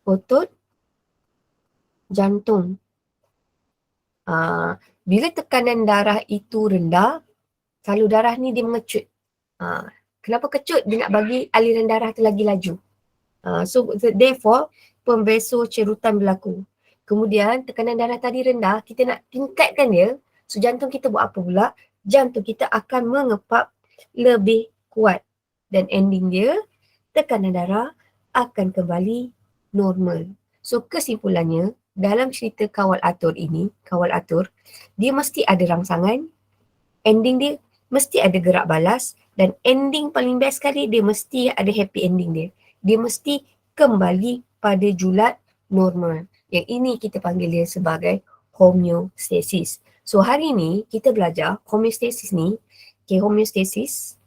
otot jantung. Bila tekanan darah itu rendah, salur darah ni dia mengecut. Kenapa kecut? Dia nak bagi aliran darah tu lagi laju. So therefore, pemvasocerutan berlaku. Kemudian tekanan darah tadi rendah, kita nak tingkatkan dia. So jantung kita buat apa pula? Jantung kita akan mengepap lebih kuat. Dan ending dia, tekanan darah akan kembali normal. So kesimpulannya, dalam cerita kawal atur ini, kawal atur, dia mesti ada rangsangan, ending dia mesti ada gerak balas, dan ending paling best sekali, dia mesti ada happy ending dia. Dia mesti kembali pada julat normal. Yang ini kita panggil dia sebagai homeostasis. So hari ni kita belajar homeostasis ni, homeostasis,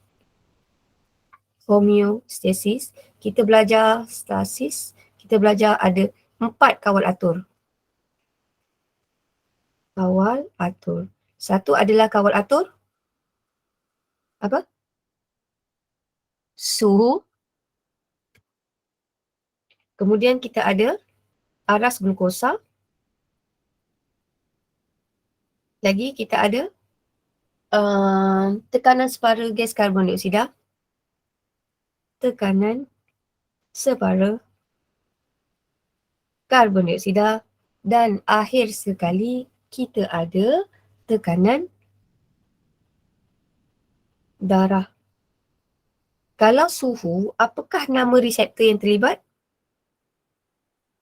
kita belajar stasis, kita belajar ada 4 kawal atur. Kawal atur. Satu adalah kawal atur apa? Suhu. Kemudian kita ada aras glukosa. Lagi kita ada tekanan separa gas karbon dioksida. Tekanan separa karbon dioksida. Dan akhir sekali kita ada tekanan darah. Kalau suhu, apakah nama reseptor yang terlibat?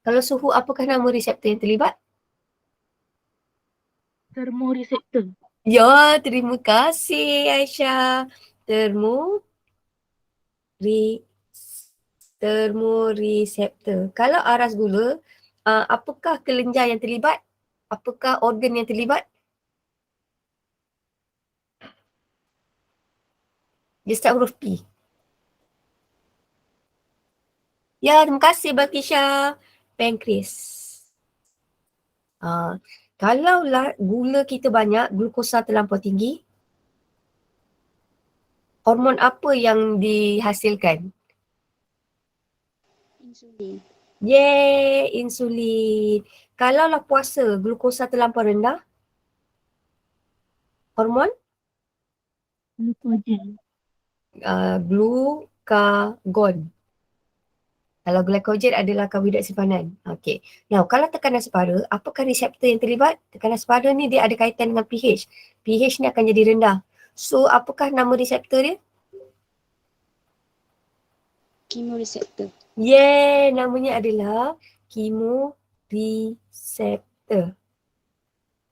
Kalau suhu, apakah nama reseptor yang terlibat? Termoreseptor. Ya, terima kasih Aisyah. Termoreseptor. Kalau aras gula, apakah kelenjar yang terlibat? Apakah organ yang terlibat? Dia start huruf P. Ya, terima kasih Bakisha. Pankreas. Kalaulah gula kita banyak, glukosa terlampau tinggi, hormon apa yang dihasilkan? Insulin. Yeay, insulin. Kalaulah puasa, glukosa terlampau rendah, hormon? Glukogen. Glukagon. Kalau glycogen adalah karbohidrat simpanan. Okey. Now, kalau tekanan separa, apakah reseptor yang terlibat? Tekanan separa ni dia ada kaitan dengan pH. pH ni akan jadi rendah. So, apakah nama reseptor dia? Kemoreseptor. Yeah, namanya adalah kemoreseptor.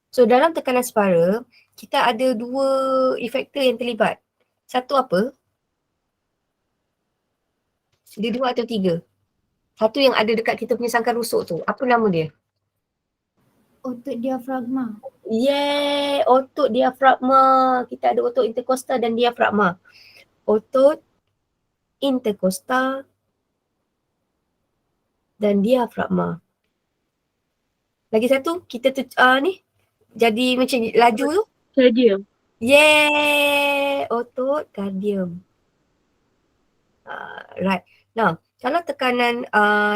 So, dalam tekanan separa, kita ada 2 efektor yang terlibat. Satu apa? Dia 2 atau 3? Satu yang ada dekat kita punya sangkar rusuk tu. Apa nama dia? Otot diafragma. Yeah, otot diafragma. Kita ada otot interkostal dan diafragma. Otot interkostal dan diafragma. Lagi satu, kita tu ni jadi macam laju tu. Kardium. Yeah, otot kardium. Right. Now, kalau tekanan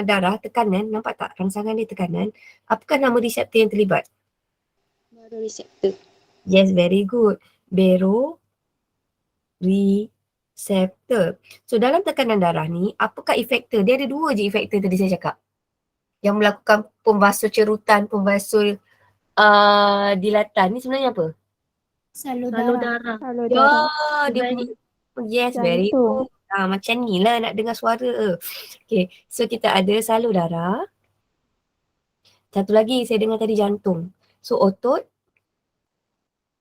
darah, tekanan, nampak tak rangsangan dia tekanan, apakah nama reseptor yang terlibat? Baroreseptor. Yes, very good. Baroreseptor. So dalam tekanan darah ni, apakah efektor? Dia ada 2 je efektor tadi saya cakap. Yang melakukan pemvasocerutan, dilatan ni sebenarnya apa? Salur darah. Ya, dia punya. Yes, very good. Macam ni lah nak dengar suara. Okay, so kita ada salur darah. Satu lagi saya dengar tadi jantung. So otot,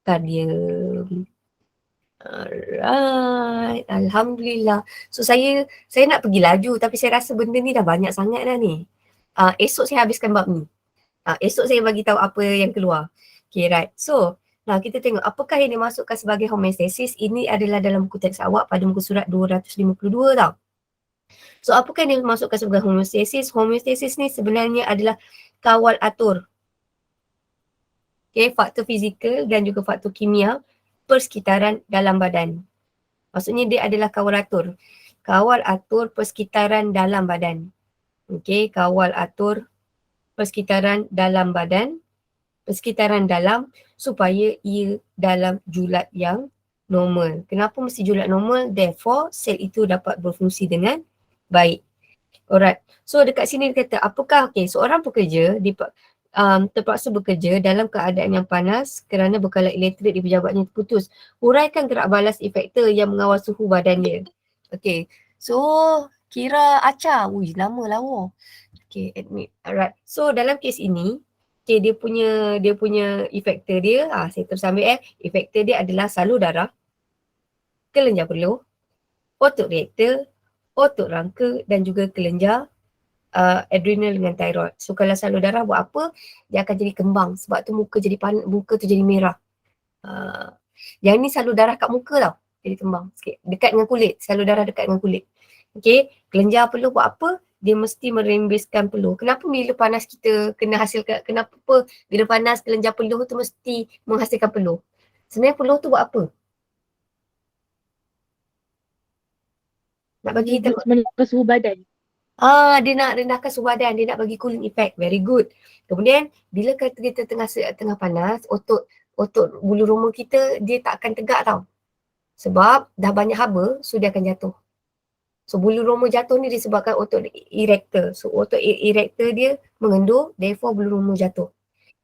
kardium. Alright, Alhamdulillah. So saya nak pergi laju tapi saya rasa benda ni dah banyak sangat dah ni. Esok saya habiskan bab ni. Esok saya bagi tahu apa yang keluar. Okay, right. So, kita tengok apakah yang dimasukkan sebagai homeostasis. Ini adalah dalam buku teks awak pada muka surat 252 tau. So, apakah yang dimasukkan sebagai homeostasis? Homeostasis ni sebenarnya adalah kawal atur. Okay, faktor fizikal dan juga faktor kimia persekitaran dalam badan. Maksudnya dia adalah kawal atur. Kawal atur persekitaran dalam badan. Okay, kawal atur persekitaran dalam badan. Persekitaran dalam supaya ia dalam julat yang normal. Kenapa mesti julat normal? Therefore, sel itu dapat berfungsi dengan baik. Alright. So dekat sini dia kata apakah seorang pekerja terpaksa bekerja dalam keadaan yang panas kerana bekalan elektrik di pejabatnya terputus. Huraikan gerak balas efektor yang mengawal suhu badan dia. Okay. So kira acah. Lama lawa. Okay, admit. Alright. So dalam kes ini, dia punya efektor dia, saya terus ambil efektor dia adalah salur darah, kelenjar peluh, otot reaktor, otot rangka dan juga kelenjar adrenal dengan thyroid. So kalau salur darah buat apa? Dia akan jadi kembang sebab tu muka tu jadi merah. Yang ni salur darah kat muka tau. Jadi kembang sikit. Dekat dengan kulit. Salur darah dekat dengan kulit. Okay. Kelenjar peluh buat apa? Dia mesti merembeskan peluh. Kenapa bila panas kita kenapa bila panas kelenjar peluh tu mesti menghasilkan peluh? Sebenarnya peluh tu buat apa? Nak bagi kita Menurunkan suhu badan. dia nak rendahkan suhu badan, dia nak bagi cooling effect. Very good. Kemudian bila kita tengah panas, otot bulu roma kita dia tak akan tegak tau. Sebab dah banyak haba, so dia akan jatuh. So bulu roma jatuh ni disebabkan otot erector. So otot erector dia mengendur, therefore bulu roma jatuh.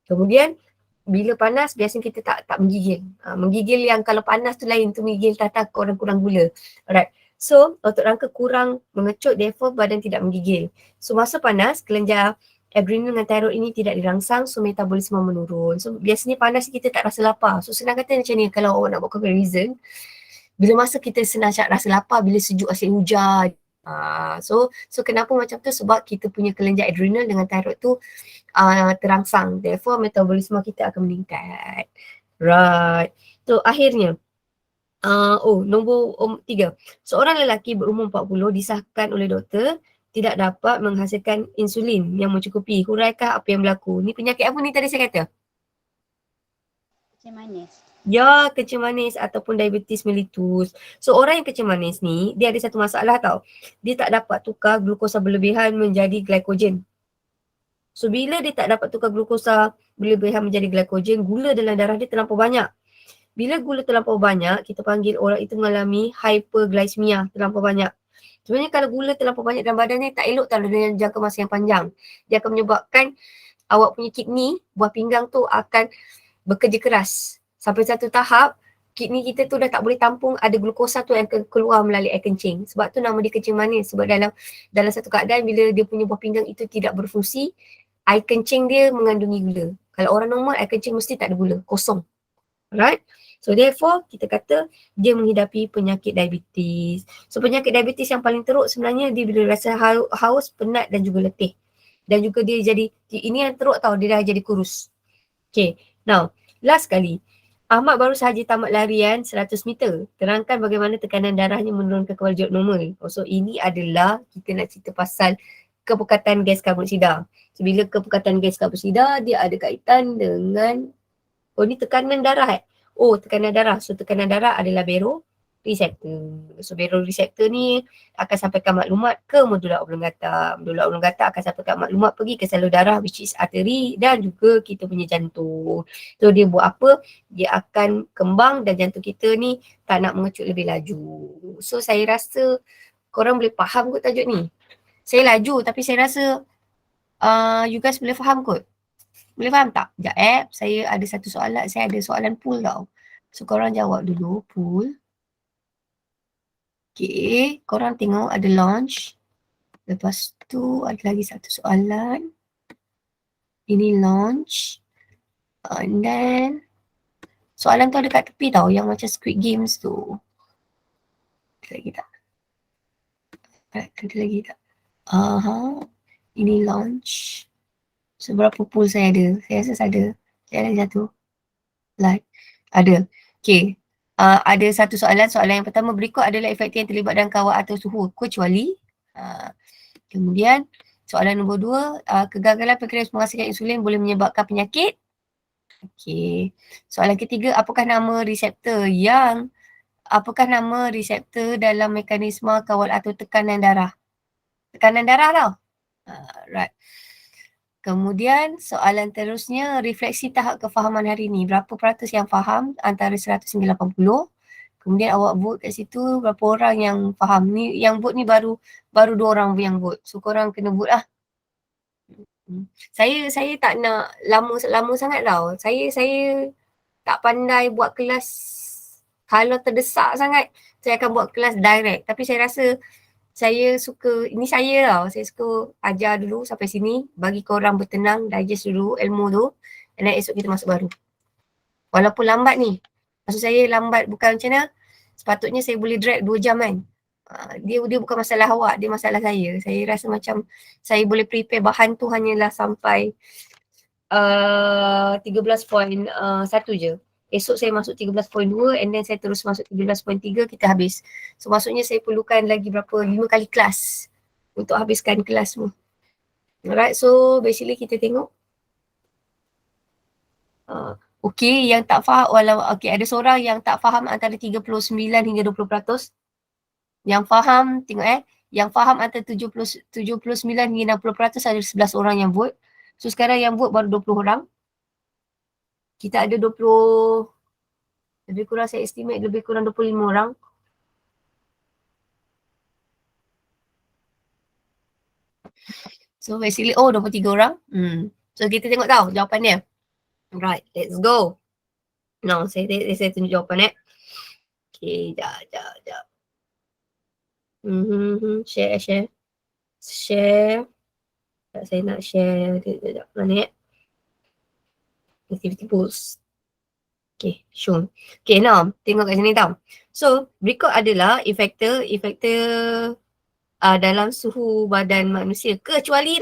Kemudian bila panas biasanya kita tak menggigil. Menggigil yang kalau panas tu lain, tu menggigil tak kurang gula. Alright. So otot rangka kurang mengecut, therefore badan tidak menggigil. So masa panas kelenjar adrenal dengan thyroid ini tidak dirangsang, so metabolisme menurun. So biasanya panas kita tak rasa lapar. So senang kata macam ni, kalau awak nak buat comparison, bila masa kita senang rasa lapar, bila sejuk asyik hujan. So kenapa macam tu? Sebab kita punya kelenjar adrenal dengan thyroid tu terangsang. Therefore metabolisme kita akan meningkat. Right. So akhirnya nombor 3. Seorang lelaki berumur 40 disahkan oleh doktor tidak dapat menghasilkan insulin yang mencukupi. Huraikan apa yang berlaku. Ni penyakit apa ni tadi saya kata? Kencing manis. Ya, kencing manis ataupun diabetes mellitus. So orang yang kencing manis ni, dia ada satu masalah tau. Dia tak dapat tukar glukosa berlebihan menjadi glycogen. So bila dia tak dapat tukar glukosa berlebihan menjadi glycogen, gula dalam darah dia terlampau banyak. Bila gula terlampau banyak, kita panggil orang itu mengalami hyperglycemia terlampau banyak. Sebenarnya kalau gula terlampau banyak dalam badan ni tak elok tau dalam jangka masa yang panjang. Dia akan menyebabkan awak punya kidney, buah pinggang tu akan bekerja keras. Sampai satu tahap, kidney kita tu dah tak boleh tampung ada glukosa tu yang keluar melalui air kencing. Sebab tu nama dia kencing manis. Sebab dalam satu keadaan bila dia punya buah pinggang itu tidak berfungsi, air kencing dia mengandungi gula. Kalau orang normal, air kencing mesti tak ada gula, kosong. Alright? So therefore, kita kata dia menghidapi penyakit diabetes. So penyakit diabetes yang paling teruk sebenarnya dia bila rasa haus, penat dan juga letih. Dan juga dia jadi, ini yang teruk tau, dia dah jadi kurus. Okay, now last kali. Ahmad baru sahaja tamat larian 100 meter. Terangkan bagaimana tekanan darahnya menurunkan kewal jod normal. So ini adalah kita nak cerita pasal kepekatan gas karbon dioksida. So bila kepekatan gas karbon dioksida dia ada kaitan dengan ni tekanan darah tekanan darah. So tekanan darah adalah baroreceptor. So baroreceptor ni akan sampaikan maklumat ke medulla oblongata. Medulla oblongata akan sampaikan maklumat pergi ke salur darah which is arteri dan juga kita punya jantung. So dia buat apa? Dia akan kembang dan jantung kita ni tak nak mengecut lebih laju. So saya rasa korang boleh faham kot tajuk ni. Saya laju tapi saya rasa you guys boleh faham kot. Boleh faham tak? Sekejap saya ada satu soalan, saya ada soalan pool tau. So korang jawab dulu pool. Okay, korang tengok ada launch. Lepas tu ada lagi satu soalan. Ini launch. And then Soalan tu ada kat tepi tau, yang macam Squid Games tu. Ada lagi tak? Ada lagi tak? Aha. Ini launch. Seberapa pool saya ada? Saya rasa ada. Saya ada satu. Like. Ada. Okay. Ada satu soalan. Soalan yang pertama, berikut adalah efektif yang terlibat dalam kawat atau suhu kecuali. Kemudian soalan nombor 2, kegagalan pankreas menghasilkan insulin boleh menyebabkan penyakit. Okey. Soalan ketiga, apakah nama reseptor dalam mekanisme kawal atau tekanan darah? Tekanan darah tau. Right. Kemudian soalan terusnya, refleksi tahap kefahaman hari ini. Berapa peratus yang faham antara 100 hingga 80? Kemudian awak vote kat situ berapa orang yang faham. Ni yang vote ni baru 2 orang yang vote. So korang kena vote lah. Saya tak nak lama sangat tau. Saya tak pandai buat kelas, kalau terdesak sangat saya akan buat kelas direct. Tapi saya rasa saya suka, ini saya tau, saya suka ajar dulu sampai sini, bagi korang bertenang, digest dulu ilmu tu, dan esok kita masuk baru. Walaupun lambat ni, maksud saya lambat bukan macam mana, sepatutnya saya boleh drag 2 jam kan. Dia bukan masalah awak, dia masalah saya. Saya rasa macam saya boleh prepare bahan tu hanyalah sampai 13.1 je. Esok saya masuk 13.2 and then saya terus masuk 13.3, kita habis. So maksudnya saya perlukan lagi 5 kali kelas untuk habiskan kelas tu. Alright, so basically kita tengok. Okay, yang tak faham, ada seorang yang tak faham antara 39 hingga 20%. Yang faham, tengok yang faham antara 79 hingga 60% ada 11 orang yang vote. So sekarang yang vote baru 20 orang. Kita ada 20, lebih kurang saya estimate lebih kurang 25 orang. So basically, 23 orang. So kita tengok tau jawapan dia. Right, let's go. No, saya tunjuk jawapan Okay, jap. Share. Saya nak share. Sekejap, mana activity post. Okay, show. Okay, now tengok kat sini tau. So, berikut adalah efektor dalam suhu badan manusia. Kecuali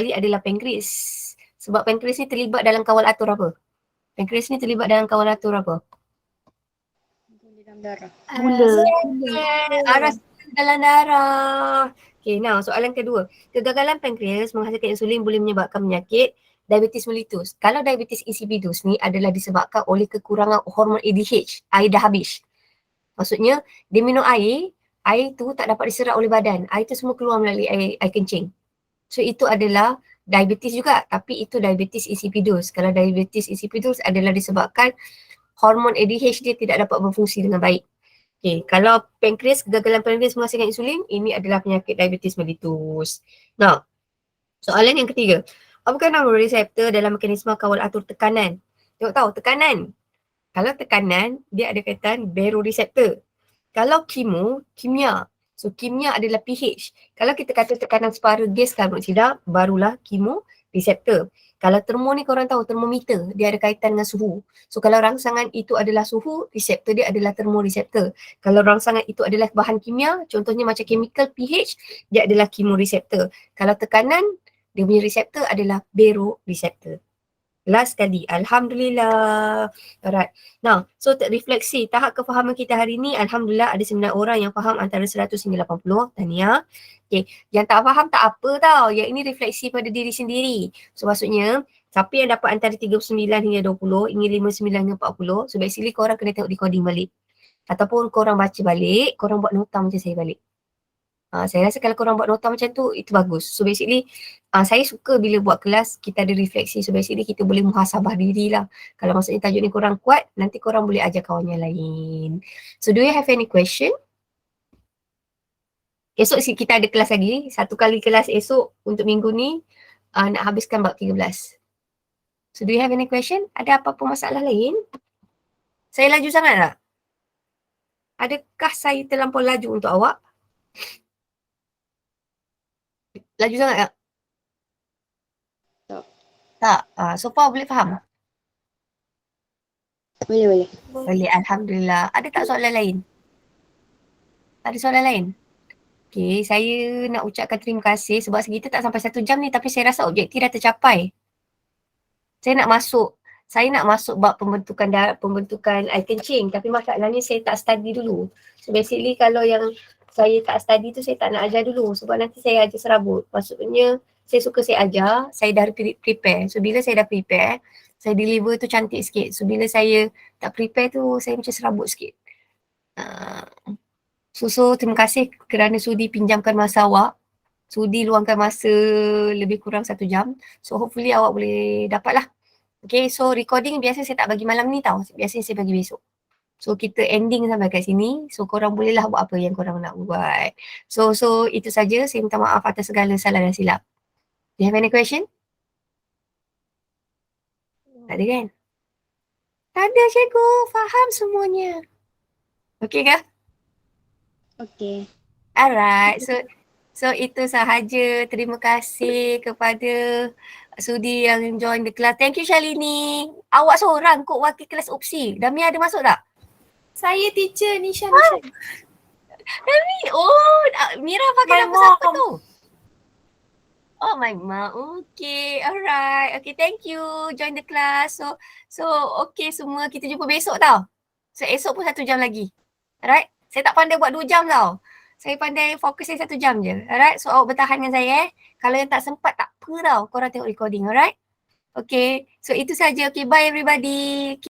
adalah pankreas. Sebab pankreas ni terlibat dalam kawal atur apa? Gula dalam darah. Aras dalam darah. Okay, now soalan kedua. Kegagalan pankreas menghasilkan insulin boleh menyebabkan penyakit diabetes mellitus. Kalau diabetes insipidus ni adalah disebabkan oleh kekurangan hormon ADH, air dah habis. Maksudnya dia minum air tu tak dapat diserap oleh badan. Air tu semua keluar melalui air kencing. So itu adalah diabetes juga, tapi itu diabetes insipidus. Kalau diabetes insipidus adalah disebabkan hormon ADH dia tidak dapat berfungsi dengan baik. Okay, kalau kegagalan pankreas menghasilkan insulin, ini adalah penyakit diabetes mellitus. Now, soalan yang ketiga. Apakah nama reseptor dalam mekanisme kawal atur tekanan? Tengok tahu tekanan. Kalau tekanan, dia ada kaitan baroreceptor. Kalau kimia. So kimia adalah pH. Kalau kita kata tekanan separa gas karboksida, barulah kemoreseptor. Kalau termo ni korang tahu, termometer, dia ada kaitan dengan suhu. So kalau rangsangan itu adalah suhu, reseptor dia adalah termoreseptor. Kalau rangsangan itu adalah bahan kimia, contohnya macam chemical pH, dia adalah kemoreseptor. Kalau tekanan, dia punya reseptor adalah baroreceptor. Last kali, Alhamdulillah. Alright. Now, so refleksi tahap kefahaman kita hari ni, Alhamdulillah ada 9 orang yang faham antara 100 hingga 80. Tahniah. Okay, yang tak faham tak apa tau. Yang ini refleksi pada diri sendiri. So maksudnya, siapa yang dapat antara 39 hingga 20, ingin 59 hingga 40, so basically korang kena tengok recording balik. Ataupun korang baca balik, korang buat nota macam saya balik. Saya rasa kalau korang buat nota macam tu, itu bagus. So basically, saya suka bila buat kelas, kita ada refleksi. So basically, kita boleh muhasabah diri lah. Kalau maksudnya tajuk ni korang kuat, nanti korang boleh ajar kawan yang lain. So do you have any question? Esok kita ada kelas lagi. 1 kali kelas esok untuk minggu ni, nak habiskan bab 13. So do you have any question? Ada apa-apa masalah lain? Saya laju sangat tak? Adakah saya terlampau laju untuk awak? Laju sangat tak? Tak. Tak. So far boleh faham? Boleh. Boleh, Alhamdulillah. Ada tak soalan lain? Ada soalan lain? Okay, saya nak ucapkan terima kasih sebab kita tak sampai 1 jam ni tapi saya rasa objektif dah tercapai. Saya nak masuk bab pembentukan air kencing tapi masalahnya saya tak study dulu. So basically kalau yang saya tak study tu saya tak nak ajar dulu sebab nanti saya ajar serabut. Maksudnya saya suka saya ajar, saya dah prepare. So bila saya dah prepare, saya deliver tu cantik sikit. So bila saya tak prepare tu saya macam serabut sikit. So terima kasih kerana sudi pinjamkan masa awak. Sudi luangkan masa lebih kurang 1 jam. So hopefully awak boleh dapat lah. Okay, so recording biasa saya tak bagi malam ni tau. Biasanya saya bagi besok. So kita ending sampai kat sini. So korang bolehlah buat apa yang korang nak buat. So itu saja. Saya minta maaf atas segala salah dan silap. Do you have any question? Tak ada kan? Tak ada cikgu. Faham semuanya. Okay ke? Okey. Alright. So itu sahaja. Terima kasih kepada sudi yang join the class. Thank you Shalini. Awak seorang kot wakil kelas opsi. Damia ada masuk tak? Saya teacher Nisha. Oh, Mira pakai My nama siapa mom. tu? Oh, my mom. Okay, alright. Okay, thank you. Join the class. So okay semua. Kita jumpa besok tau. So esok pun 1 jam lagi. Alright? Saya tak pandai buat 2 jam tau. Saya pandai fokus saya 1 jam je. Alright? So awak bertahan dengan saya Kalau yang tak sempat tak apa tau. Korang tengok recording. Alright? Okay. So itu saja. Okay, bye everybody.